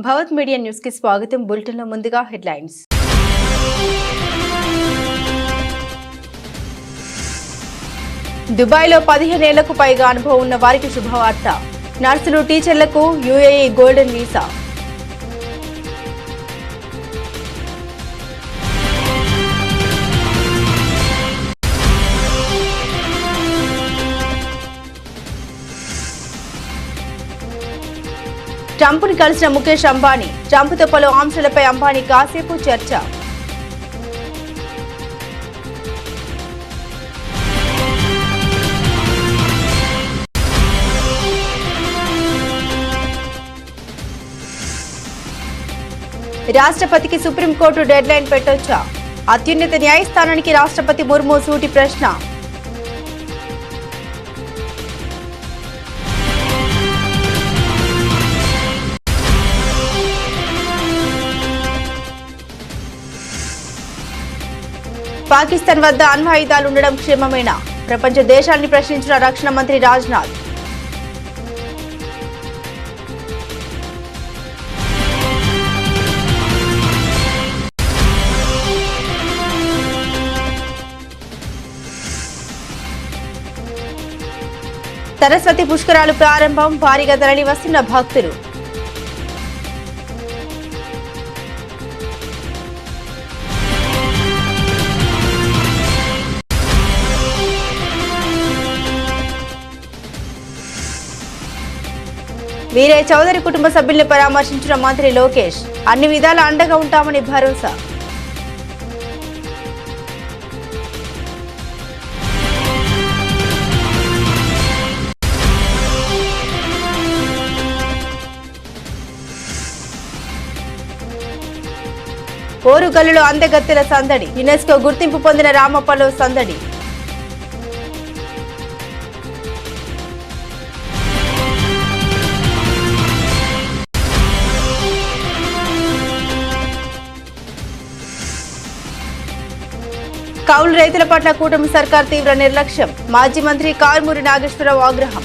భవత్ media news కి స్వాగతం. Bulletin లో ముందుగా హెడ్లైన్స్. దుబాయ్లో 15 ఏళ్లకు పైగా అనుభవం ఉన్న వారికి శుభవార్త. నర్సులు, టీచర్లకు యుఏఈ గోల్డెన్ వీసా. ట్రంప్ను కలిసిన ముఖేష్ అంబానీ. ట్రంప్తో పలు అంశాలపై అంబానీ కాసేపు చర్చ. రాష్ట్రపతికి సుప్రీంకోర్టు డెడ్లైన్ పెట్టొచ్చా? అత్యున్నత న్యాయస్థానానికి రాష్ట్రపతి ముర్ము సూటి ప్రశ్న. పాకిస్తాన్ వద్ద అణ్వాయుధాలు ఉండడం క్షేమమేనా? ప్రపంచ దేశాన్ని ప్రశ్నించిన రక్షణ మంత్రి రాజ్నాథ్. సరస్వతి పుష్కరాలు ప్రారంభం. భారీగా తరలి వస్తున్న భక్తులు. వీరయ్య చౌదరి కుటుంబ సభ్యుల్ని పరామర్శించిన మంత్రి లోకేష్. అన్ని విధాల అండగా ఉంటామని భరోసా. ఓరుగల్లులో అందగత్తెల సందడి. యునెస్కో గుర్తింపు పొందిన రామప్పలో సందడి. కౌలు రైతుల పట్ల కూటమి సర్కార్ తీవ్ర నిర్లక్ష్యం. మాజీ మంత్రి కారుమూరి నాగేశ్వరరావు ఆగ్రహం.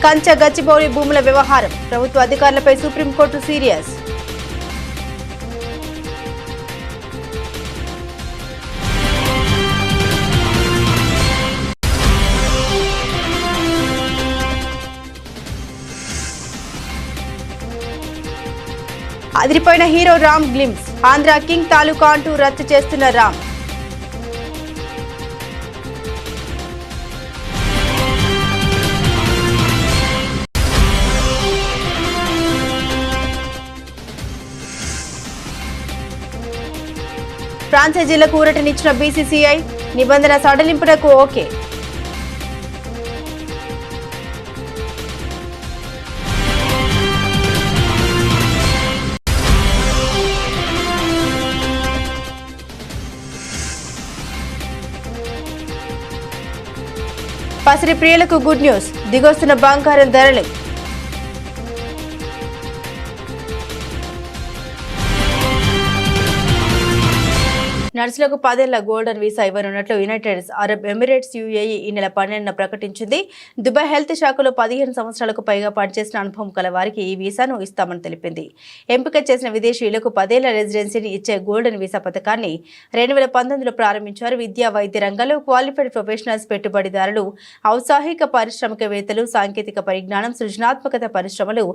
కంచ గచ్చిబౌలి భూముల వ్యవహారం. ప్రభుత్వ అధికారులపై సుప్రీంకోర్టు సీరియస్. అదిరిపోయిన hero Ram glimpse. Andhra king taluka అంటూ రచ్చ చేస్తున్న రామ్. ఫ్రాంచైజీలకు ఊరటనిచ్చిన బీసీసీఐ. నిబంధన సడలింపునకు ఓకే. పసిరి ప్రియులకు గుడ్ న్యూస్. దిగొస్తున్న బంగారం ధరలు. నర్సులకు 10 ఏళ్ల గోల్డెన్ వీసా ఇవ్వనున్నట్లు యునైటెడ్ అరబ్ ఎమిరేట్స్ యుఏఈ ఈ నెల 12న ప్రకటించింది. దుబాయ్ హెల్త్ శాఖలో 15 సంవత్సరాలకు పైగా పనిచేసిన అనుభవం కల వారికి ఈ వీసాను ఇస్తామని తెలిపింది. ఎంపిక చేసిన విదేశీయులకు 10 ఏళ్ల రెసిడెన్సీని ఇచ్చే గోల్డెన్ వీసా పథకాన్ని 2019లో ప్రారంభించారు. విద్యా, వైద్య రంగాల్లో క్వాలిఫైడ్ ప్రొఫెషనల్స్, పెట్టుబడిదారులు, ఔత్సాహిక పారిశ్రామికవేత్తలు, సాంకేతిక పరిజ్ఞానం, సృజనాత్మకత పరిశ్రమలు,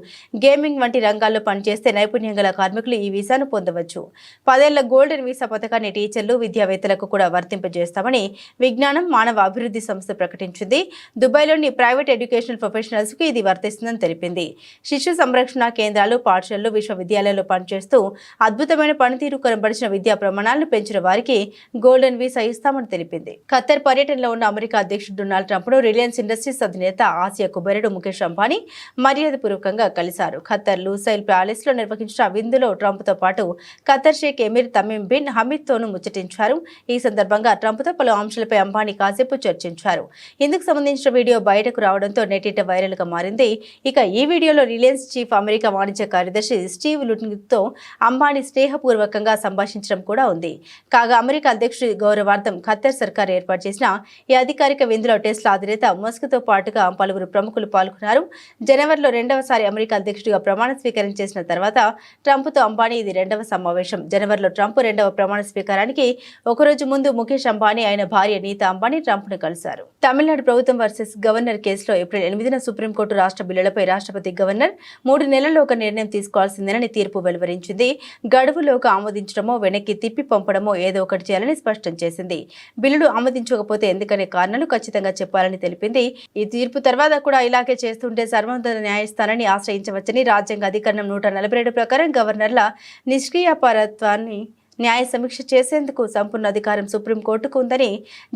గేమింగ్ వంటి రంగాల్లో పనిచేస్తే నైపుణ్యం గల కార్మికులు ఈ వీసాను పొందవచ్చు. 10 ఏళ్ల గోల్డెన్ వీసా పథకాన్ని టీచర్లు, విద్యావేత్తలకు కూడా వర్తింపజేస్తామని విజ్ఞానం, మానవ అభివృద్ధి సంస్థ ప్రకటించింది. దుబాయ్లోని ప్రైవేట్ ఎడ్యుకేషనల్ ప్రొఫెషనల్స్ కు ఇది వర్తిస్తుందని తెలిపింది. శిశు సంరక్షణ కేంద్రాలు, పాఠశాలలు, విశ్వవిద్యాలయాల్లో పనిచేస్తూ అద్భుతమైన పనితీరు కనబరిచిన విద్యా ప్రమాణాలను పెంచిన వారికి గోల్డెన్ వీసా ఇస్తామని తెలిపింది. ఖత్తర్ పర్యటనలో ఉన్న అమెరికా అధ్యక్షుడు డొనాల్డ్ ట్రంప్ ను రిలయన్స్ ఇండస్ట్రీస్ అధినేత, ఆసియా కుబేరుడు ముఖేష్ అంబానీ మర్యాదపూర్వకంగా కలిశారు. ఖత్తర్ లూసైల్ ప్యాలెస్ లో నిర్వహించిన విందులో ట్రంప్ తో పాటు Qatar sheikh emir Tamim bin Hamid తోనూ ముచ్చటించారు। ఈ సందర్భంగా ట్రంప్తో పలు అంశాలపై అంబానీ కాసేపు చర్చించారు। ఇందుకు సంబంధించిన వీడియో బయటకు రావడంతో నెట్టింట వైరల్గా మారింది। ఇక ఈ వీడియోలో రిలయన్స్ చీఫ్ అమెరికా వాణిజ్య కార్యదర్శి స్టీవ్ లుట్నిక్తో అంబానీ స్నేహపూర్వకంగా సంభాషించడం కూడా ఉంది। కాగా అమెరికా అధ్యక్షుడి గౌరవార్థం ఖత్తర్ సర్కార్ ఏర్పాటు చేసిన ఈ అధికారిక విందులో టెస్లా అధినేత మస్క్తో పాటుగా పలువురు ప్రముఖులు పాల్గొన్నారు। జనవరిలో రెండవసారి అమెరికా అధ్యక్షుడిగా ప్రమాణ స్వీకారం చేసిన తర్వాత ట్రంప్తో అంబానీ ఇది రెండవ సమావేశం। జనవరిలో ట్రంప్ రెండవ ప్రమాణ స్వీకారానికి ఒకరోజు ముందు ముఖేష్ అంబానీ ఆయన భార్య నీతా అంబానీ ట్రంప్ను కలిశారు। తమిళనాడు ప్రభుత్వం వర్సెస్ గవర్నర్ కేసులో ఏప్రిల్ 8న సుప్రీంకోర్టు రాష్ట్ర బిల్లులపై రాష్ట్రపతి గవర్నర్ 3 నెలల్లో ఒక నిర్ణయం తీసుకోవాల్సిందేనని తీర్పు వెలువరించింది। గడువులోకి ఆమోదించడమో వెనక్కి తిప్పి పంపడమో ఏదో ఒకటి చేయాలని స్పష్టం చేసింది। బిల్లులు ఆమోదించకపోతే ఎందుకనే కారణాలు ఖచ్చితంగా చెప్పాలని తెలిపింది। ఈ తీర్పు తర్వాత కూడా ఇలాగే చేస్తుంటే సర్వోన్నత న్యాయస్థానాన్ని ఆశ్రయించవచ్చని రాజ్యాంగ అధికరణం 147 ప్రకారం గవర్నర్ల నిష్క్రియాపరత్వాన్ని న్యాయ సమీక్ష చేసేందుకు సంపూర్ణ అధికారం సుప్రీంకోర్టుకు ఉందని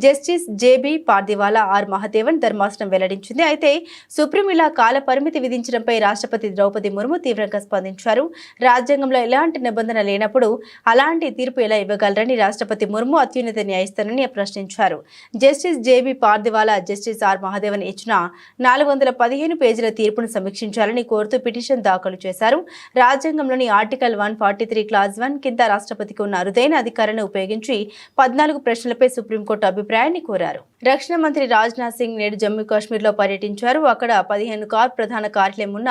justice JB Pardiwala R Mahadevan ధర్మాసనం వెల్లడించింది। అయితే సుప్రీం ఇలా కాల పరిమితి విధించడంపై రాష్ట్రపతి ద్రౌపది ముర్ము తీవ్రంగా స్పందించారు। రాజ్యాంగంలో ఎలాంటి నిబంధన లేనప్పుడు అలాంటి తీర్పు ఎలా ఇవ్వగలరని రాష్ట్రపతి ముర్ము అత్యున్నత న్యాయస్థానాన్ని ప్రశ్నించారు। Justice JB Pardiwala justice R Mahadevan ఇచ్చిన 415 పేజీల తీర్పును సమీక్షించాలని కోరుతూ పిటిషన్ దాఖలు చేశారు। రాజ్యాంగంలోని ఆర్టికల్ 143 క్లాజ్ 1 కింద రాష్ట్రపతికి అరుదైన అధికారాన్ని ఉపయోగించి 14 ప్రశ్నలపై సుప్రీంకోర్టు అభిప్రాయాన్ని కోరారు। రక్షణ మంత్రి రాజ్నాథ్ సింగ్ నేడు జమ్మూ కాశ్మీర్లో పర్యటించారు। అక్కడ 15 కార్ ప్రధాన కార్యాలయం ఉన్న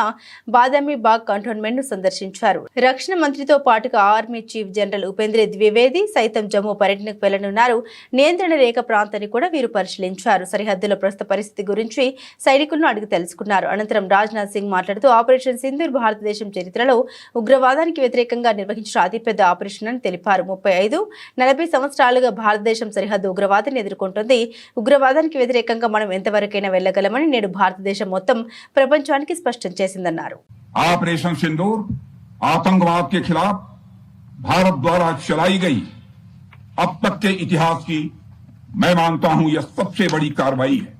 బాదామి బాగ్ కంటోన్మెంట్ ను సందర్శించారు। రక్షణ మంత్రితో పాటుగా army chief general Upendra Dwivedi సైతం జమ్మూ పర్యటనకు వెళ్లనున్నారు। నియంత్రణ రేఖ ప్రాంతాన్ని కూడా వీరు పరిశీలించారు। సరిహద్దుల ప్రస్తుత పరిస్థితి గురించి సైనికులను అడిగి తెలుసుకున్నారు। అనంతరం రాజ్నాథ్ సింగ్ మాట్లాడుతూ ఆపరేషన్ సింధూర్ భారతదేశం చరిత్రలో ఉగ్రవాదానికి వ్యతిరేకంగా నిర్వహించిన అతిపెద్ద ఆపరేషన్ అని తెలిపారు। 35-40 సంవత్సరాలుగా భారతదేశం సరిహద్దు ఉగ్రవాదాన్ని ఎదుర్కొంటుంది। ఉగ్రవాదానికి వ్యతిరేకంగా మనం ఎంతవరకైనా వెళ్ళగలమని నేడు భారతదేశం మొత్తం ప్రపంచానికి స్పష్టం చేసిందన్నారు। ऑपरेशन सिंदूर आतंकवाद के खिलाफ भारत द्वारा चलाई गई अब तक के इतिहास की मैं मानता हूं यह सबसे बड़ी कार्रवाई है।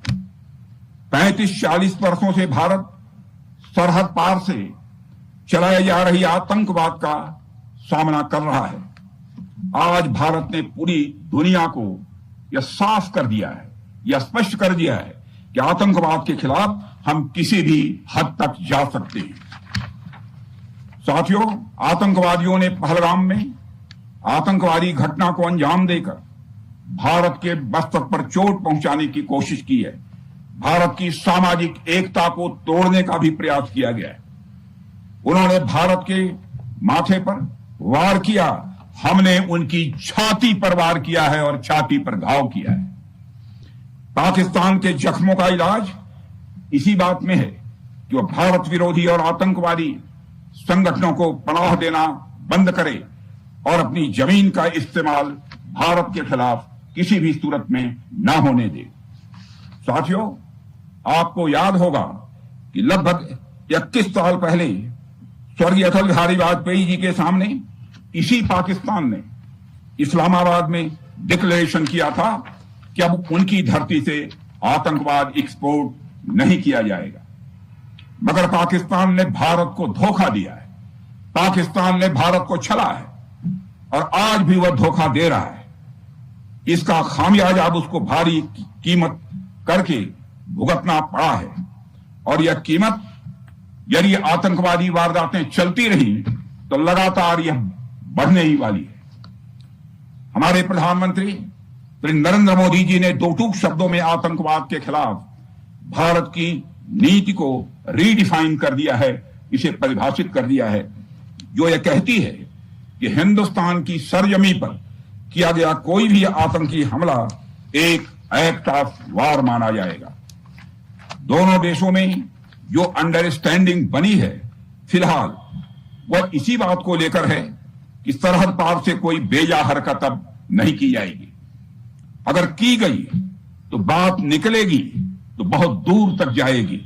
35-40 वर्षों से भारत सरहद पार से चलाई जा रही आतंकवाद का सामना कर रहा है। आज भारत ने पूरी दुनिया को यह साफ कर दिया है, यह स्पष्ट कर दिया है कि आतंकवाद के खिलाफ हम किसी भी हद तक जा सकते हैं। साथियों, आतंकवादियों ने पहलगाम में आतंकवादी घटना को अंजाम देकर भारत के मस्तक पर चोट पहुंचाने की कोशिश की है। भारत की सामाजिक एकता को तोड़ने का भी प्रयास किया गया है। उन्होंने भारत के माथे पर वार किया, हमने उनकी छाती पर वार किया है और छाती पर घाव किया है। पाकिस्तान के जख्मों का इलाज इसी बात में है कि वो भारत विरोधी और आतंकवादी संगठनों को पनाह देना बंद करे और अपनी जमीन का इस्तेमाल भारत के खिलाफ किसी भी सूरत में न होने दे। साथियों, आपको याद होगा कि लगभग 31 साल पहले स्वर्गीय अटल बिहारी वाजपेयी जी के सामने इसी पाकिस्तान ने इस्लामाबाद में डिक्लेरेशन किया था कि अब उनकी धरती से आतंकवाद एक्सपोर्ट नहीं किया जाएगा। मगर पाकिस्तान ने भारत को धोखा दिया है, पाकिस्तान ने भारत को छला है और आज भी वह धोखा दे रहा है। इसका खामियाजा अब उसको भारी कीमत करके भुगतना पड़ा है और यह कीमत यदि आतंकवादी वारदातें चलती रही तो लगातार यह बढ़ने ही वाली है। हमारे प्रधानमंत्री श्री नरेंद्र मोदी जी ने दो टूक शब्दों में आतंकवाद के खिलाफ भारत की नीति को रीडिफाइन कर दिया है, इसे परिभाषित कर दिया है, जो यह कहती है कि हिंदुस्तान की सरजमी पर किया गया कोई भी आतंकी हमला एक एक्ट ऑफ वार माना जाएगा। दोनों देशों में जो अंडरस्टैंडिंग बनी है फिलहाल वह इसी बात को लेकर है कि सरहद पार से कोई बेजा हरकत अब नहीं की जाएगी। अगर की गई तो बात निकलेगी तो बहुत दूर तक जाएगी।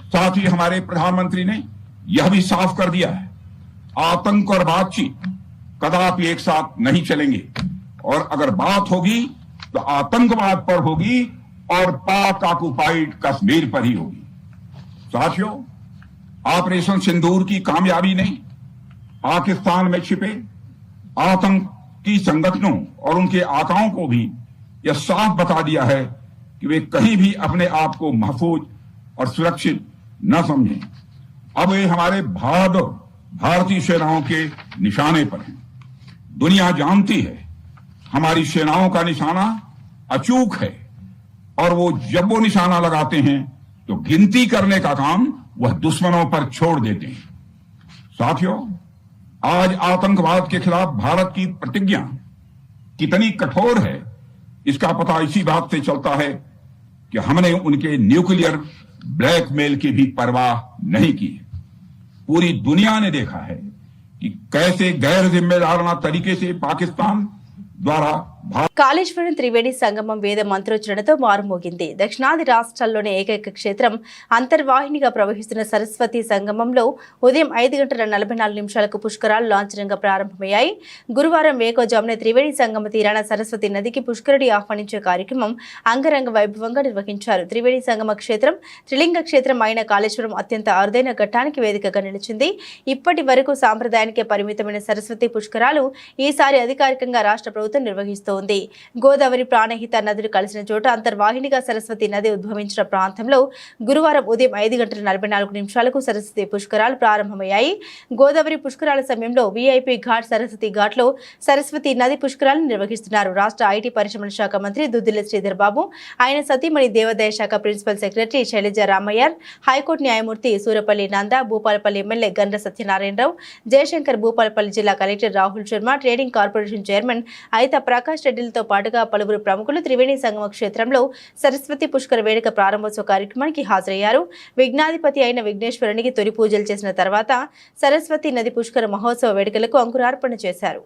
साथ ही हमारे प्रधानमंत्री ने यह भी साफ कर दिया है, आतंक और बातचीत कदापि एक साथ नहीं चलेंगे और अगर बात होगी तो आतंकवाद पर होगी और पाक ऑक्युपाइड कश्मीर पर ही होगी। साथियों, ऑपरेशन सिंदूर की कामयाबी ने पाकिस्तान में छिपे की संगठनों और उनके आकाओं को भी यह साफ बता दिया है कि वे कहीं भी अपने आप को महफूज और सुरक्षित न समझें। अब वे हमारे बहादुर भारतीय सेनाओं के निशाने पर हैं। दुनिया जानती है हमारी सेनाओं का निशाना अचूक है और वो जब वो निशाना लगाते हैं तो गिनती करने का काम वह दुश्मनों पर छोड़ देते हैं। साथियों, आज आतंकवाद के खिलाफ भारत की प्रतिज्ञा कितनी कठोर है इसका पता इसी बात से चलता है कि हमने उनके न्यूक्लियर ब्लैकमेल की भी परवाह नहीं की। पूरी दुनिया ने देखा है कि कैसे गैर जिम्मेदाराना तरीके से पाकिस्तान द्वारा కాళేశ్వరం త్రివేణి సంగమం వేద మంత్రోచ్చరణతో మారుమోగింది. దక్షిణాది రాష్ట్రాల్లోని ఏకైక క్షేత్రం అంతర్వాహినిగా ప్రవహిస్తున్న సరస్వతి సంగమంలో ఉదయం 5:44 పుష్కరాలు లాంఛనంగా ప్రారంభమయ్యాయి. గురువారం వేకోజామున త్రివేణి సంగమ తీరాన సరస్వతి నదికి పుష్కరుడి ఆహ్వానించే కార్యక్రమం అంగరంగ వైభవంగా నిర్వహించారు. త్రివేణి సంగమ క్షేత్రం త్రిలింగ క్షేత్రం అయిన కాళేశ్వరం అత్యంత అరుదైన ఘట్టానికి వేదికగా నిలిచింది. ఇప్పటి వరకు సాంప్రదాయానికే పరిమితమైన సరస్వతి పుష్కరాలు ఈసారి అధికారికంగా రాష్ట్ర ప్రభుత్వం నిర్వహిస్తోంది. గోదావరి ప్రాణహిత నదులు కలిసిన చోట అంతర్వాహినిగా సరస్వతి నది ఉద్భవించిన ప్రాంతంలో గురువారం ఉదయం 5:44 సరస్వతి పుష్కరాలు ప్రారంభమయ్యాయి. గోదావరి పుష్కరాల సమయంలో వీఐపీ ఘాట్ సరస్వతి ఘాట్లో సరస్వతి నది పుష్కరాలను నిర్వహిస్తున్నారు. రాష్ట్ర ఐటీ పరిశ్రమల శాఖ మంత్రి దుద్దిల్ల శ్రీధర్ బాబు, ఆయన సతీమణి దేవాదాయ శాఖ principal secretary Shailaja Ramaiyer, high court న్యాయమూర్తి సూరపల్లి నంద, భూపాలపల్లి ఎమ్మెల్యే గండ్ర సత్యనారాయణరావు, జయశంకర్, భూపాలపల్లి జిల్లా collector Rahul Sharma, trading corporation chairman Aitha Prakash రెడ్డిలతో పాటుగా పలువురు ప్రముఖులు త్రివేణి సంగమ క్షేత్రంలో సరస్వతి పుష్కర వేడుక ప్రారంభోత్సవ కార్యక్రమానికి హాజరయ్యారు. విఘ్నాధిపతి అయిన విఘ్నేశ్వరునికి తొలి పూజలు చేసిన తర్వాత సరస్వతి నది పుష్కర మహోత్సవ వేడుకలకు అంకురార్పణ చేశారు.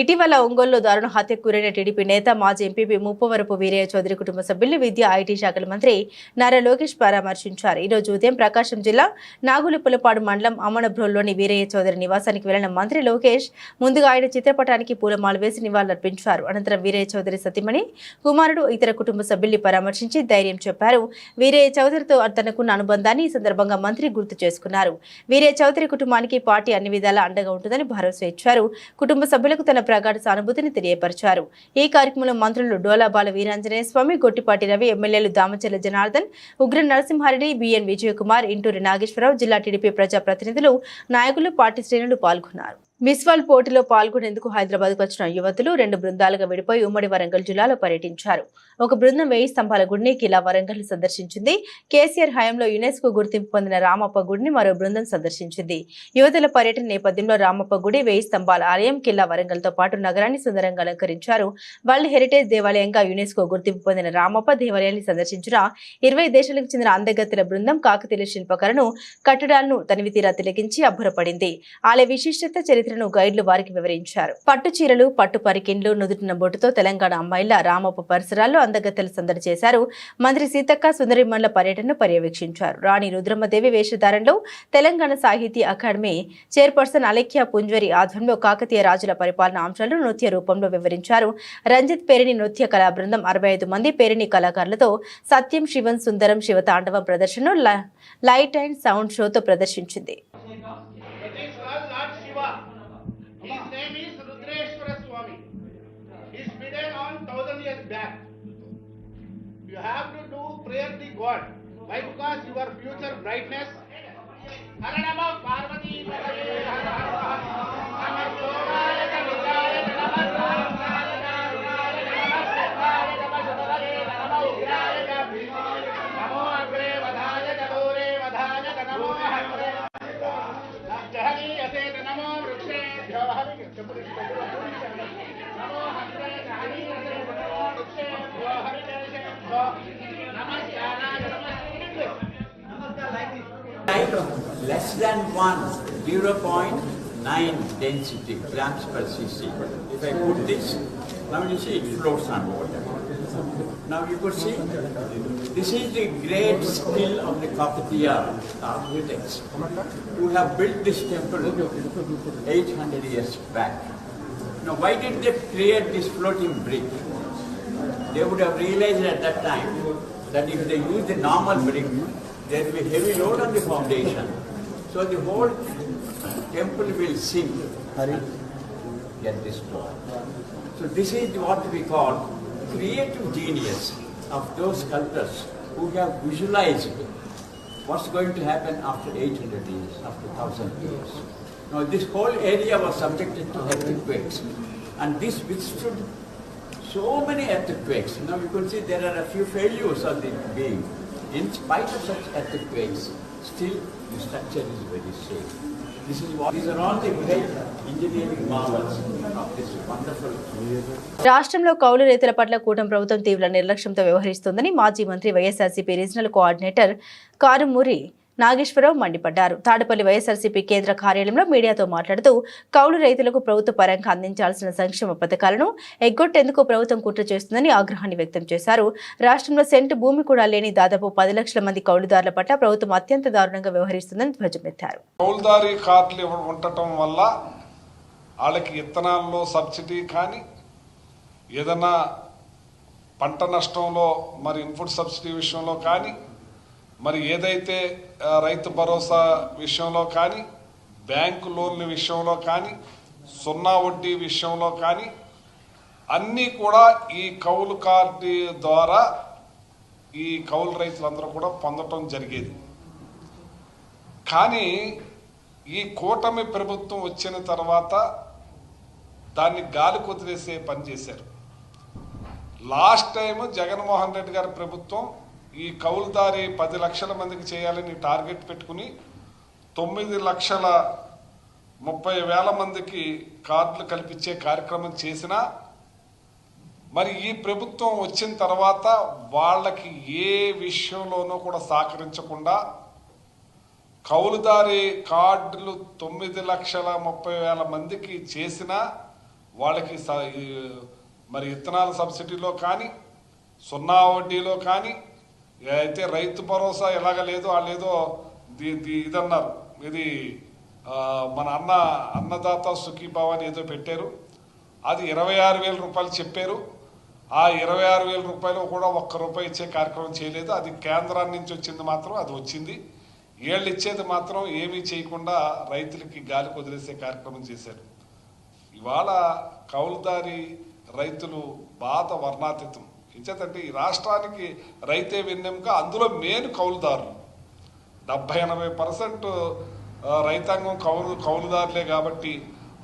ఇటీవల ఒంగోలులో దారుణ హత్యకు గురైన టీడీపీ నేత మాజీ ఎంపీపీ ముప్పవరపు వీరయ్య చౌదరి కుటుంబ సభ్యులు విద్యా ఐటీ శాఖల మంత్రి నారా లోకేష్ పరామర్శించారు. ఈ రోజు ఉదయం ప్రకాశం జిల్లా నాగులుపులపాడు మండలం అమనబ్రోల్లోని వీరయ్య చౌదరి నివాసానికి వెళ్లిన మంత్రి లోకేష్ ముందుగా ఆయన చిత్రపటానికి పూలమాల వేసి నివాళులర్పించారు. అనంతరం వీరయ్య చౌదరి సతీమణి, కుమారుడు, ఇతర కుటుంబ సభ్యుల్ని పరామర్శించి ధైర్యం చెప్పారు. వీరయ్య చౌదరితో తనకున్న అనుబంధాన్ని ఈ సందర్భంగా మంత్రి గుర్తు చేసుకున్నారు. వీరయ్య చౌదరి కుటుంబానికి పార్టీ అన్ని విధాలా అండగా ఉంటుందని భరోసా ఇచ్చారు. కుటుంబ సభ్యులకు తన ప్రగాఢ సానుభూతిని తెలియపరిచారు. ఈ కార్యక్రమంలో మంత్రులు డోలాబాల వీరాంజనేయ స్వామి, గొట్టిపాటి రవి, ఎమ్మెల్యేలు దామచర్ల జనార్దన్, ఉగ్ర నరసింహారెడ్డి, బిఎన్ విజయకుమార్, ఇంటూరి నాగేశ్వరరావు, జిల్లా టీడీపీ ప్రజాప్రతినిధులు, నాయకులు, పార్టీ శ్రేణులు పాల్గొన్నారు. మిస్వాల్ పోటీలో పాల్గొనేందుకు హైదరాబాద్కు వచ్చిన యువతులు 2 బృందాలుగా విడిపోయి ఉమ్మడి వరంగల్ జిల్లాలో పర్యటించారు. ఒక బృందం 1000 స్తంభాల గుడిని కిలా వరంగల్ సందర్శించింది. కేసీఆర్ హయాంలో యునెస్కో గుర్తింపు పొందిన రామప్ప గుడిని మరో బృందం సందర్శించింది. యువతుల పర్యటన నేపథ్యంలో రామప్ప గుడి, 1000 స్తంభాల ఆలయం, కిలా వరంగల్ తో పాటు నగరాన్ని సుందరంగా అలంకరించారు. వరల్డ్ హెరిటేజ్ దేవాలయంగా యునెస్కో గుర్తింపు పొందిన రామప్ప దేవాలయాన్ని సందర్శించిన 20 దేశాలకు చెందిన అందగత్తెల బృందం కాకతీయ శిల్పకళను, కట్టడాలను తనివితీరా తిలకించి అబ్బురపడింది. ఆలయ విశిష్టత, చరిత్రను గైడ్లు వారికి వివరించారు. పట్టు చీరలు, పట్టు పరికిన్లు, నుదుటిన బొట్టుతో తెలంగాణ అమ్మాయిల రామప్ప పరిసరాల్లో అందగత్తెలు సందడి చేశారు. మంత్రి సీతక్క సుందరిమణుల పర్యటనను పర్యవేక్షించారు. రాణి రుద్రమ్మదేవి వేషధారణలో తెలంగాణ సాహితీ అకాడమీ చైర్పర్సన్ అలెఖ్య పుంజ్వరి ఆధ్వర్యంలో కాకతీయ రాజుల పరిపాలన అంశాలను నృత్య రూపంలో వివరించారు. రంజిత్ పేరిణి నృత్య కళా బృందం 65 మంది పేరిణి కళాకారులతో సత్యం, శివం, సుందరం, శివతాండవం ప్రదర్శనను లైట్ అండ్ సౌండ్ షోతో ప్రదర్శించింది. His name is Rudreshwar. back. You have to do prayer to God. Why? Because your future brightness. Hare Namo Parvati Padme Har Har Namah Shivaya Namah Namah Namah Namah Ugraya Namo Agre Vadaya Gadore Vadaya Namo Agre Jahani Aseta Namo Vrikshe Jawahari Namo Agre Jahani Aseta Namo Vrikshe Jawahari Less than 0.9 density grams per cc. If I put this, now you see it floats on water. Now you could see, this is the great skill of the Kakatiya architects who have built this temple 800 years back. Now why did they create this floating brick? They would have realized at that time that if they use the normal brick, there will be heavy load on the foundation. So the whole temple will sink and get destroyed. So this is what we call creative genius of those sculptors who have visualized what's going to happen after 800 years, after 1000 years. Now this whole area was subjected to earthquakes, and this withstood so many earthquakes. Now you can see there are a few failures of the beam. In spite of such earthquakes, still the structure is very safe. These are all the great engineering marvels of this wonderful. రాష్ట్రంలో కౌలు రైతుల పట్ల కూటమి ప్రభుత్వం తీవ్ర నిర్లక్ష్యంతో వ్యవహరిస్తోందని మాజీ మంత్రి వైఎస్ఆర్సీపీ రీజనల్ కోఆర్డినేటర్ కారుమూరి నాగేశ్వరరావు మండిపడ్డారు. తాడపల్లి వైఎస్ఆర్సీపీ కేంద్ర కార్యాలయంలో మీడియాతో మాట్లాడుతూ కౌలు రైతులకు ప్రభుత్వ పరంగా అందించాల్సిన సంక్షేమ పథకాలను ఎగ్గొట్టేందుకు ప్రభుత్వం కుట్ర చేస్తుందని ఆగ్రహాన్ని వ్యక్తం చేశారు. రాష్ట్రంలో సెంటు భూమి కూడా లేని దాదాపు 10 లక్షల మంది కౌలుదారుల పట్ల ప్రభుత్వం అత్యంత దారుణంగా వ్యవహరిస్తుందని ధ్వజమెత్తారు. కౌలుదారీ కార్డులు ఉండటం వల్ల వాళ్ళకి విత్తనాల్లో సబ్సిడీ కానీ ఏదైనా పంట నష్టంలో మరి ఇన్పుట్ సబ్సిడీ విషయంలో కానీ మరి ఏదైతే రైతు భరోసా విషయంలో కానీ బ్యాంకు లోన్ల విషయంలో కానీ సున్నా వడ్డీ విషయంలో కానీ అన్నీ కూడా ఈ కౌలు కార్డు ద్వారా ఈ కౌలు రైతులందరూ కూడా పొందటం జరిగేది. కానీ ఈ కూటమి ప్రభుత్వం వచ్చిన తర్వాత దాన్ని గాలి కొదిలేసే పని చేశారు. లాస్ట్ టైం జగన్మోహన్ రెడ్డి గారి ప్రభుత్వం ఈ కౌలుదారి 10 లక్షల మందికి చేయాలని టార్గెట్ పెట్టుకుని 9,30,000 మందికి కార్డులు కల్పించే కార్యక్రమం చేసినా మరి ఈ ప్రభుత్వం వచ్చిన తర్వాత వాళ్ళకి ఏ విషయంలోనూ కూడా సహకరించకుండా కౌలుదారి కార్డులు 9,30,000 మందికి చేసినా వాళ్ళకి మరి విత్తనాల సబ్సిడీలో కానీ సున్నా వడ్డీలో కానీ అయితే రైతు భరోసా ఎలాగ లేదో వాళ్ళేదో ఇదన్నారు, ఇది మన అన్నదాత సుఖీభావ అని ఏదో పెట్టారు. అది 26,000 రూపాయలు చెప్పారు. ఆ 26,000 రూపాయలు కూడా ₹1 ఇచ్చే కార్యక్రమం చేయలేదు. అది కేంద్రం నుంచి వచ్చింది మాత్రం అది వచ్చింది. వీళ్ళు ఇచ్చేది మాత్రం ఏమీ చేయకుండా రైతులకి గాలి వదిలేసే కార్యక్రమం చేశారు. ఇవాళ కౌలుదారి రైతులు బాధ వర్ణాతీతం. ఇంచేతంటే ఈ రాష్ట్రానికి రైతే వెన్నెముక, అందులో మెయిన్ కౌలుదారులు 70-80% రైతాంగం కౌలుదారులే. కాబట్టి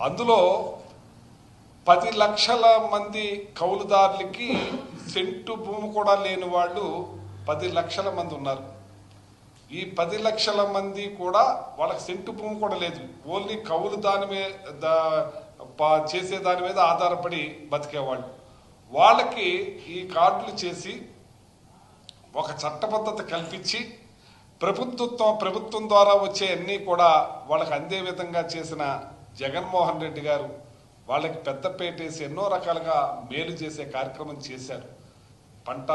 అందులో 10 లక్షల మంది కౌలుదారులకి సెంటు భూమి కూడా లేని వాళ్ళు 10 లక్షల మంది ఉన్నారు. ఈ 10 లక్షల మంది కూడా వాళ్ళకి సెంటు భూమి కూడా లేదు. ఓన్లీ కౌలు దాని మీద చేసే దాని మీద ఆధారపడి బతికేవాళ్ళు. వాళ్ళకి ఈ కార్డులు చేసి ఒక చట్టబద్ధత కల్పించి ప్రభుత్వం ద్వారా వచ్చే అన్నీ కూడా వాళ్ళకి అందే విధంగా చేసిన జగన్మోహన్ రెడ్డి గారు వాళ్ళకి పెద్దపేటేసి ఎన్నో రకాలుగా మేలు చేసే కార్యక్రమం చేశారు. పంట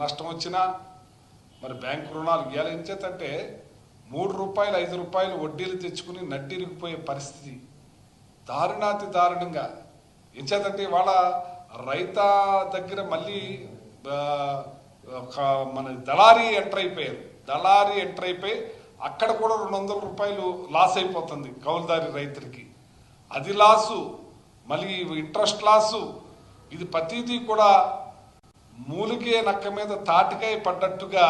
నష్టం వచ్చినా మరి బ్యాంకు రుణాలు ఇవ్వాలంచేతంటే ₹3 ₹5 వడ్డీలు తెచ్చుకుని నడ్డిరిగిపోయే పరిస్థితి దారుణాతి దారుణంగా. ఎంచేతంటే వాళ్ళ రైత దగ్గర మళ్ళీ మన దళారీ ఎంటర్ అయిపోయారు. దళారీ ఎంటర్ అయిపోయి అక్కడ కూడా ₹200 లాస్ అయిపోతుంది కౌలుదారి రైతులకి. అది లాసు, మళ్ళీ ఇంట్రెస్ట్ లాసు. ఇది ప్రతిదీ కూడా మూలికే నక్క మీద తాటికాయ పడ్డట్టుగా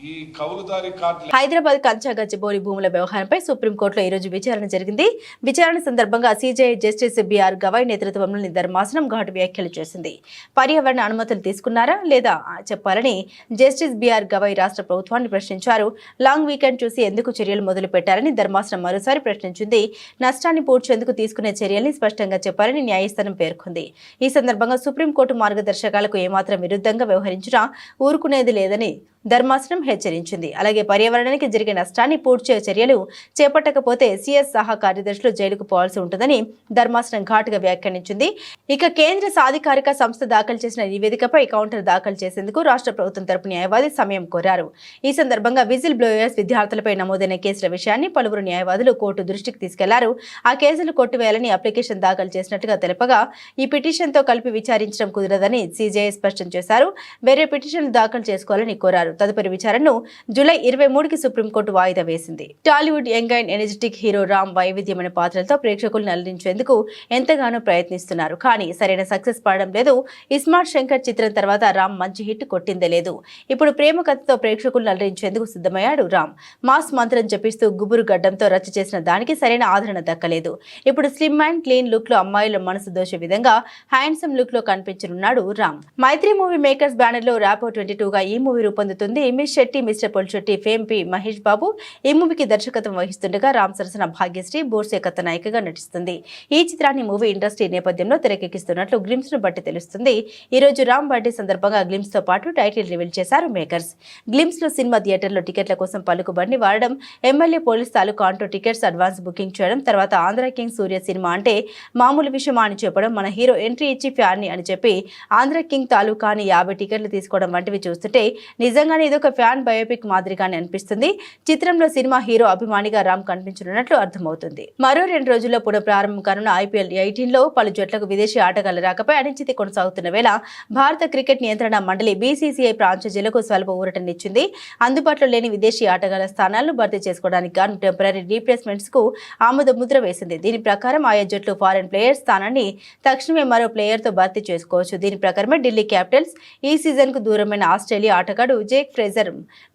ఈ కౌలుదారి కార్డులు. హైదరాబాద్ కంచా గచ్చిబౌలి భూముల వ్యవహారంపై సుప్రీంకోర్టులో ఈ రోజు విచారణ జరిగింది. విచారణ సందర్భంగా సిజేఐ జస్టిస్ బిఆర్ గవాయ్ నేతృత్వంలోని ధర్మాసనం ఘాటు వ్యాఖ్యలు చేసింది. పర్యావరణ అనుమతులు తీసుకున్నారా లేదా చెప్పాలని జస్టిస్ బిఆర్ గవాయ్ రాష్ట్ర ప్రభుత్వాన్ని ప్రశ్నించారు. లాంగ్ వీకెండ్ చూసి ఎందుకు చర్యలు మొదలు పెట్టారని ధర్మాసనం మరోసారి ప్రశ్నించింది. నష్టాన్ని పూడ్చేందుకు తీసుకునే చర్యల్ని స్పష్టంగా చెప్పాలని న్యాయస్థానం పేర్కొంది. ఈ సందర్భంగా సుప్రీంకోర్టు మార్గదర్శకాలకు ఏమాత్రం విరుద్ధంగా వ్యవహరించినా ఊరుకునేది లేదని ధర్మాసనం హెచ్చరించింది. అలాగే పర్యావరణానికి జరిగే నష్టాన్ని పూడ్చే చర్యలు చేపట్టకపోతే సిఎస్ సహా కార్యదర్శులు జైలుకు పోవాల్సి ఉంటుందని ధర్మాసనం ఘాటుగా వ్యాఖ్యానించింది. ఇక కేంద్ర సాధికారిక సంస్థ దాఖలు చేసిన నివేదికపై కౌంటర్ దాఖలు చేసేందుకు రాష్ట్ర ప్రభుత్వం తరపు న్యాయవాది సమయం కోరారు. ఈ సందర్భంగా విజిల్ బ్లోయర్స్ విద్యార్థులపై నమోదైన కేసుల విషయాన్ని పలువురు న్యాయవాదులు కోర్టు దృష్టికి తీసుకెళ్లారు. ఆ కేసులు కొట్టివేయాలని అప్లికేషన్ దాఖలు చేసినట్టుగా తెలపగా ఈ పిటిషన్తో కలిపి విచారించడం కుదరదని సిజేఐ స్పష్టం చేశారు. వేరే పిటిషన్లు దాఖలు చేసుకోవాలని కోరారు. తదుపరి విచారణను జూలై 23కి సుప్రీంకోర్టు వాయిదా వేసింది. Tollywood young and energetic hero Ram వైవిధ్యమైన పాత్రలతో ప్రేక్షకులను అలరించేందుకు ఎంతగానో ప్రయత్నిస్తున్నారు. కానీ సరైన సక్సెస్ పడడం లేదు. ఇస్మార్ట్ శంకర్ చిత్రం తర్వాత రామ్ మంచి హిట్ కొట్టిందే లేదు. ఇప్పుడు ప్రేమ కథతో ప్రేక్షకులను అలరించేందుకు సిద్ధమయ్యాడు రామ్. మాస్ మంత్రం జపిస్తూ గుబురు గడ్డంతో రచ్చ చేసిన దానికి సరైన ఆదరణ దక్కలేదు. ఇప్పుడు స్లిమ్ అండ్ క్లీన్ లుక్ లో అమ్మాయిల మనసు దోషే విధంగా హ్యాండ్సమ్ లుక్ లో కనిపించనున్నాడు Ram. Mythri movie makers banner లో ర్యాపో 22గా ఈ మూవీ రూపొందుతుంది. MS Shetty, mister Polishetty, fame P Mahesh Babu ఈ మూవీకి దర్శకత్వం వహిస్తుండగా రామ్ సరసన భాగ్యశ్రీ బోర్సే కథ నాయికగా నటిస్తుంది. ఈ చిత్రాన్ని మూవీ ఇండస్ట్రీ నేపథ్యంలో తెరకెక్కిస్తున్నట్లు గ్లిమ్స్ ను బట్టి తెలుస్తుంది. ఈ రోజు రామ్ బర్త్డే సందర్భంగా గ్లిమ్స్ తో పాటు టైటిల్ రివీల్ చేశారు మేకర్స్. గ్లిమ్స్ లో సినిమా థియేటర్లో టికెట్ల కోసం పలుకుబడిని వాడడం, ఎమ్మెల్యే పోలీస్ తాలూకా ఆంటో టికెట్స్ అడ్వాన్స్ బుకింగ్ చేయడం, తర్వాత ఆంధ్ర కింగ్ సూర్య సినిమా అంటే మామూలు విషయమా అని చెప్పడం, మన హీరో ఎంట్రీ ఇచ్చి ఫ్యాన్ ని అని చెప్పి ఆంధ్ర కింగ్ తాలూకా అని 50 టికెట్లు తీసుకోవడం వంటివి చూస్తుంటే నిజంగానే ఇదొక ఫ్యాన్ బయోపిక్ మాదిరిగానే అనిపిస్తుంది. చిత్రంలో సినిమా హీరో అభిమానిగా రామ్ కనిపించనున్నట్లు అర్థమవుతుంది. మరో 2 రోజుల్లో పునఃప్రారంభం కానున్న IPL 18లో పలు జట్లకు విదేశీ ఆటగాళ్ల రాకపై అనిశ్చితి కొనసాగుతున్న వేళ భారత క్రికెట్ నియంత్రణ మండలి BCCI ఫ్రాంచైజీలకు స్వల్ప ఊరటనిచ్చింది. అందుబాటులో లేని విదేశీ ఆటగాళ్ల స్థానాలను భర్తీ చేసుకోవడానికి గాను టెంపరరీ రీప్లేస్మెంట్స్ కు ఆమోద ముద్ర వేసింది. దీని ప్రకారం ఆయా జట్లు ఫారెన్ ప్లేయర్ స్థానాన్ని తక్షణమే మరో ప్లేయర్ తో భర్తీ చేసుకోవచ్చు. దీని ప్రకారమే ఢిల్లీ క్యాపిటల్స్ ఈ సీజన్ కు దూరమైన ఆస్ట్రేలియా ఆటగాడు జేక్ ఫ్రేజర్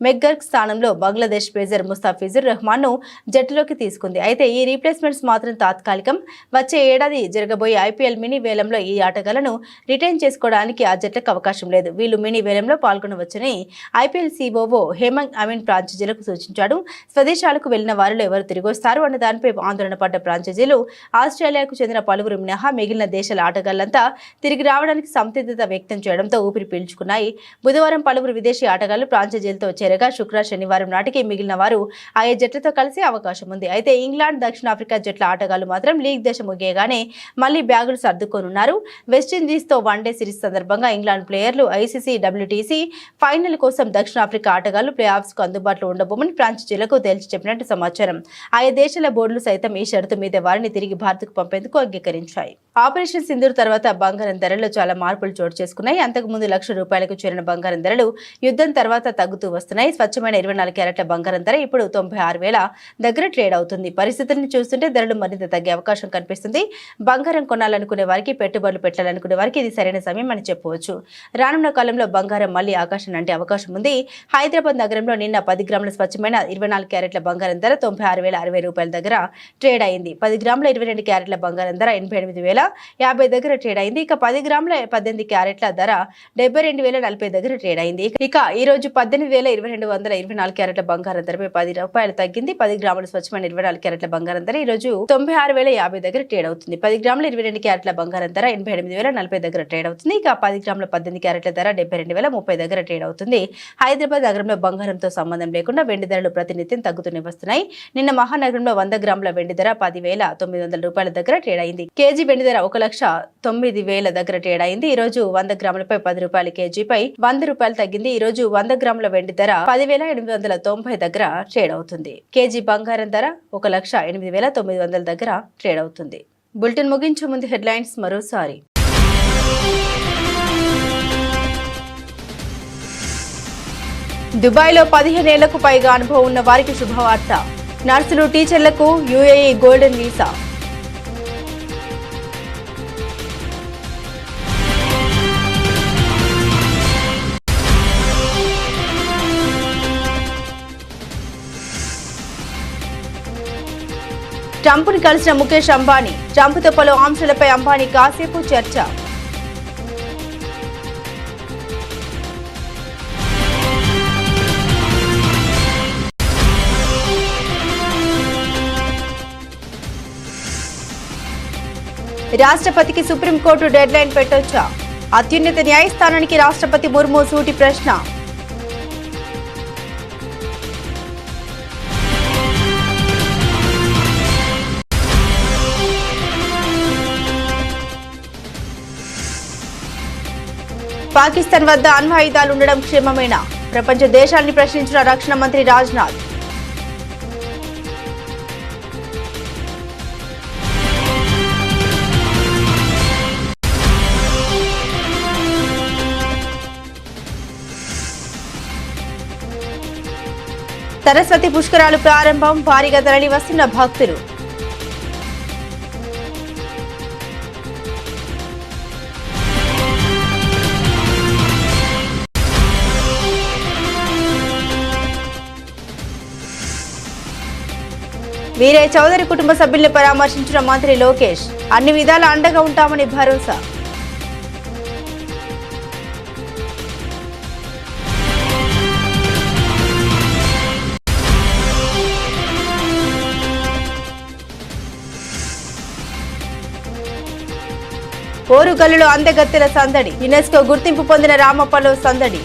మెగ్గర్క్ స్థానంలో బంగ్లాదేశ్ పేసర్ ముస్తాఫిజుర్ రెహమాన్ ను జట్టులోకి తీసుకుంది. అయితే ఈ రీప్లేస్మెంట్స్ మాత్రం తాత్కాలికం. వచ్చే ఏడాది జరగబోయే IPL మినీ వేలంలో ఈ ఆటగాళ్లను రిటైన్ చేసుకోవడానికి ఆ జట్లకు అవకాశం లేదు. వీళ్ళు మినీ వేలంలో పాల్గొనవచ్చని IPL COO హేమంత్ అమీన్ ఫ్రాంచైజీలకు సూచించాడు. స్వదేశాలకు వెళ్లిన వారిలో ఎవరు తిరిగి వస్తారు అన్న దానిపై ఆందోళన పడ్డ ఫ్రాంచైజీలు ఆస్ట్రేలియాకు చెందిన పలువురు మినహా మిగిలిన దేశాల ఆటగాళ్లంతా తిరిగి రావడానికి సంసిద్ధత వ్యక్తం చేయడంతో ఊపిరి పీల్చుకున్నాయి. బుధవారం పలువురు విదేశీ ఆటగాళ్లు ఫ్రాంచైజీలతో చేరగా శుక్రవారం నాటికి మిగిలిన వారు ఆయా జట్లతో కలిసే అవకాశం ఉంది. అయితే ఇంగ్లాండ్, దక్షిణాఫ్రికా జట్ల ఆటగాళ్లు మాత్రం లీగ్ దశ ముగియగానే మళ్లీ బ్యాగులు సర్దుకోనున్నారు. వెస్టిండీస్ తో వన్డే సిరీస్ సందర్భంగా ఇంగ్లాండ్ ప్లేయర్లు ICC WTC ఫైనల్ కోసం దక్షిణాఫ్రికా ఆటగాళ్లు ప్లే ఆఫ్స్ కు అందుబాటులో ఉండబోమని ఫ్రాంచైజీలకు తేల్చి చెప్పినట్టు సమాచారం. ఆయా దేశాల బోర్డులు సైతం ఈ షరతు మీద వారిని తిరిగి భారత్కు పంపేందుకు అంగీకరించాయి. ఆపరేషన్ సింధూర్ తర్వాత బంగారం ధరల్లో చాలా మార్పులు చోటు చేసుకున్నాయి. అంతకుముందు ₹1,00,000 చేరిన బంగారం ధరలు యుద్ధం తర్వాత తగ్గుతూ వస్తున్నాయి. స్వచ్ఛమైన 24 క్యారెట్ల బంగారం ధర ఇప్పుడు 96,000 దగ్గర ట్రేడ్ అవుతుంది. పరిస్థితులను చూస్తుంటే ధరలు మరింత తగ్గే అవకాశం కనిపిస్తుంది. బంగారం కొనాలనుకునే వారికి, పెట్టుబడులు పెట్టాలనుకునే వారికి ఇది సరైన సమయం అని చెప్పవచ్చు. రానున్న కాలంలో బంగారం మళ్లీ ఆకాశం అంటే అవకాశం ఉంది. హైదరాబాద్ నగరంలో నిన్న 10 గ్రాముల స్వచ్ఛమైన 24 క్యారెట్ల బంగారం ధర ₹96,060 దగ్గర ట్రేడ్ అయింది. 10 గ్రాముల 22 క్యారెట్ల బంగారం ధర ₹88,050 దగ్గర ట్రేడ్ అయింది. ఇక 10 గ్రాముల 18 క్యారెట్ల ధర ₹72,040 దగ్గర ట్రేడ్ అయింది. ఇక ఈ రోజు 18,224 క్యారెట్ల బంగారం ధరపై ₹10 తగ్గింది. 10 గ్రాముల స్వచ్ఛమైన 24 క్యారెట్ల బంగారం ధర ఈ రోజు ₹96,050 దగ్గర ట్రేడ్ అవుతుంది. 10 గ్రాముల 22 క్యారెట్ల బంగారం ధర ₹88,040 దగ్గర ట్రేడ్ అవుతుంది. ఇక 10 గ్రాముల 18 క్యారెట్ల ధర ₹72,030 దగ్గర ట్రేడ్ అవుతుంది. హైదరాబాద్ నగరంలో బంగారంతో సంబంధం లేకుండా వెండి ధరలు ప్రతినిత్యం తగ్గుతూనే వస్తున్నాయి. నిన్న మహానగరంలో 100 గ్రాముల వెండి ధర ₹10,900 దగ్గర ట్రేడ్ అయింది. కేజీ వెండి ధర ₹1,09,000 దగ్గర ట్రేడ్ అయింది. ఈ రోజు 100 గ్రాములపై ₹10 కేజీపై ₹100 తగ్గింది. ఈ రోజు 100 గ్రాముల వెండి ధర $10,890 దగ్గర ట్రేడ్ అవుతుంది. కేజీ బంగారం ధర $1,08,900 దగ్గర ట్రేడ్ అవుతుంది. బులెటిన్ ముగించే ముందు హెడ్లైన్స్ మరోసారి. దుబాయ్లో 15 ఏళ్లకు పైగా అనుభవం ఉన్న వారికి శుభవార్త. నర్సులు, టీచర్లకు UAE గోల్డెన్ వీసా. ట్రంప్ను కలిసిన ముఖేష్ అంబానీ. ట్రంప్తో పలు అంశాలపై అంబానీ కాసేపు చర్చ. రాష్ట్రపతికి సుప్రీంకోర్టు డెడ్లైన్ పెట్టొచ్చా? అత్యున్నత న్యాయస్థానానికి రాష్ట్రపతి ముర్ము సూటి ప్రశ్న. పాకిస్తాన్ వద్ద అణ్వాయుధాలు ఉండడం క్షేమమేనా? ప్రపంచ దేశాల్ని ప్రశ్నించిన రక్షణ మంత్రి రాజ్నాథ్. సరస్వతి పుష్కరాలు ప్రారంభం. భారీగా తరలి వస్తున్న భక్తులు. వీరే చౌదరి కుటుంబ సభ్యుల్ని పరామర్శించిన మంత్రి లోకేష్. అన్ని విధాల అండగా ఉంటామని భరోసా. ఓరుగల్లులో అందగత్తెల సందడి. యునెస్కో గుర్తింపు పొందిన రామప్పలో సందడి.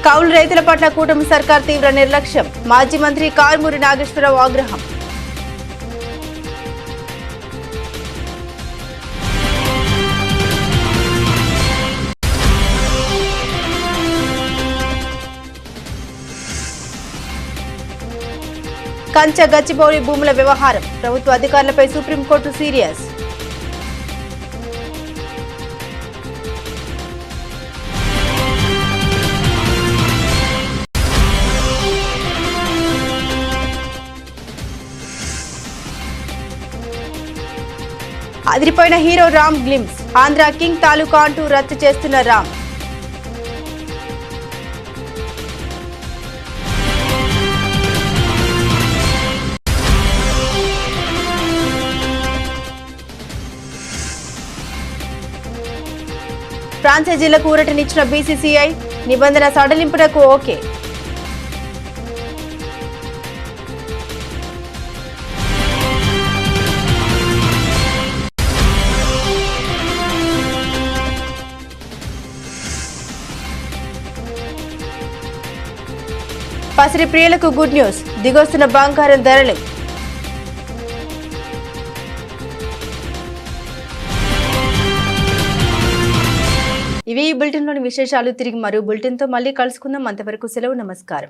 కౌలు రైతుల పట్ల కూటమి సర్కార్ తీవ్ర నిర్లక్ష్యం. మాజీ మంత్రి కారుమూరి నాగేశ్వరరావు ఆగ్రహం. కంచ గచ్చిబౌలి భూముల వ్యవహారం. ప్రభుత్వ అధికారులపై సుప్రీంకోర్టు సీరియస్. అదిరిపోయిన hero Ram glimpse. Andhra king taluka అంటూ రచ్చ చేస్తున్న రామ్. ఫ్రాంచైజీలకు ఊరటనిచ్చిన బీసీసీఐ. నిబంధన సడలింపునకు ఓకే. పసిరి ప్రియులకు గుడ్ న్యూస్. దిగొస్తున్న బంగారం ధరలు. ఇవి ఈ బులెటిన్లోని విశేషాలు. తిరిగి మరో బులెటిన్తో మళ్ళీ కలుసుకుందాం. అంతవరకు సెలవు. నమస్కారం.